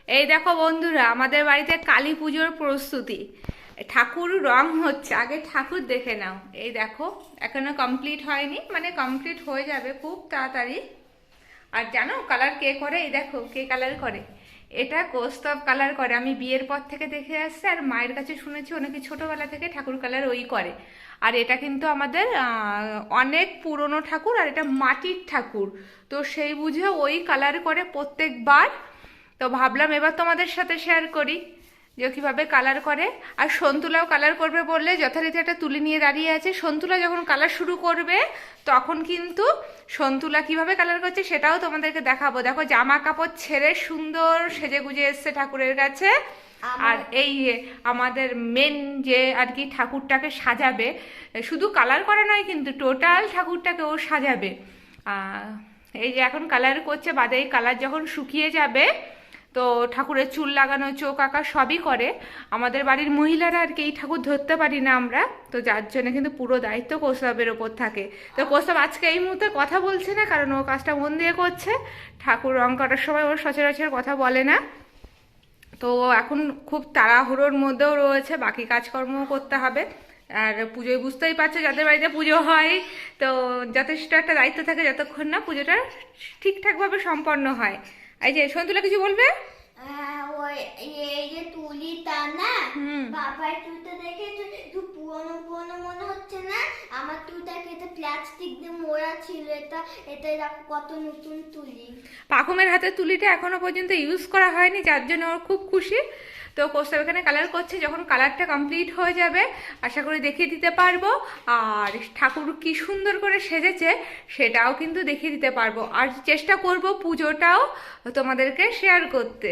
এই দেখো বন্ধুরা, আমাদের বাড়িতে কালী পুজোর প্রস্তুতি। ঠাকুর রং হচ্ছে, আগে ঠাকুর দেখে নাও। এই দেখো, এখনো কমপ্লিট হয়নি, মানে কমপ্লিট হয়ে যাবে খুব তাড়াতাড়ি। আর জানো কালার কে করে? এই দেখো কে কালার করে। এটা কৌস্তব কালার করে, আমি বিয়ের পর থেকে দেখে আসছি, আর মায়ের কাছে শুনেছি অনেকে ছোটবেলা থেকে ঠাকুর কালার ওই করে। আর এটা কিন্তু আমাদের অনেক পুরনো ঠাকুর, আর এটা মাটির ঠাকুর, তো সেই বুঝে ওই কালার করে প্রত্যেকবার। তো ভাবলাম এবার তোমাদের সাথে শেয়ার করি যে কীভাবে কালার করে। আর সন্তুলাও কালার করবে বললে যথারীতি একটা তুলি নিয়ে দাঁড়িয়ে আছে। সন্তুলা যখন কালার শুরু করবে তখন কিন্তু সন্তুলা কিভাবে কালার করছে সেটাও তোমাদেরকে দেখাবো। দেখো জামা কাপড় ছেড়ে সুন্দর সেজে গুজে এসছে ঠাকুরের কাছে। আর এই আমাদের মেন যে আর কি ঠাকুরটাকে সাজাবে, শুধু কালার করা নয় কিন্তু টোটাল ঠাকুরটাকে ও সাজাবে। এই যে এখন কালার করছে, বাদে এই কালার যখন শুকিয়ে যাবে তো ঠাকুরের চুল লাগানো, চোখ আঁকা সবই করে। আমাদের বাড়ির মহিলারা আর কি এই ঠাকুর ধরতে পারি না আমরা, তো যার জন্য কিন্তু পুরো দায়িত্ব কৌস্তবের ওপর থাকে। তো কৌস্তব আজকে এই মুহূর্তে কথা বলছে না, কারণ ও কাজটা মন দিয়ে করছে। ঠাকুর রং করার সময় ওর সচরাচর কথা বলে না, তো এখন খুব তাড়াহুড়োর মধ্যেও রয়েছে, বাকি কাজকর্মও করতে হবে। আর পুজোয় বুঝতেই পারছো যাদের বাড়িতে পুজো হয়, তো যথেষ্ট একটা দায়িত্ব থাকে যতক্ষণ না পুজোটা ঠিকঠাকভাবে সম্পন্ন হয়। এই যে সন্তুলা কিছু বলবে? ওই এই যে তুলিটা না, বাবার তুলিটা দেখে একটু পুরনো পুরনো মনে হচ্ছে না? আমার তুলিটাকে এটা প্লাস্টিক দিয়ে মোড়া ছিল, এটা এটা দেখো কত নতুন তুলি। পাখুমের হাতে তুলিটা এখনো পর্যন্ত ইউজ করা হয়নি, যার জন্য ওর খুব খুশি। তো কৌস্তব এখানে কালার করছে, যখন কালারটা কমপ্লিট হয়ে যাবে আশা করি দেখিয়ে দিতে পারবো। আর ঠাকুর কি সুন্দর করে সেজেছে সেটাও কিন্তু দেখিয়ে দিতে পারবো, আর চেষ্টা করব পুজোটাও তোমাদেরকে শেয়ার করতে।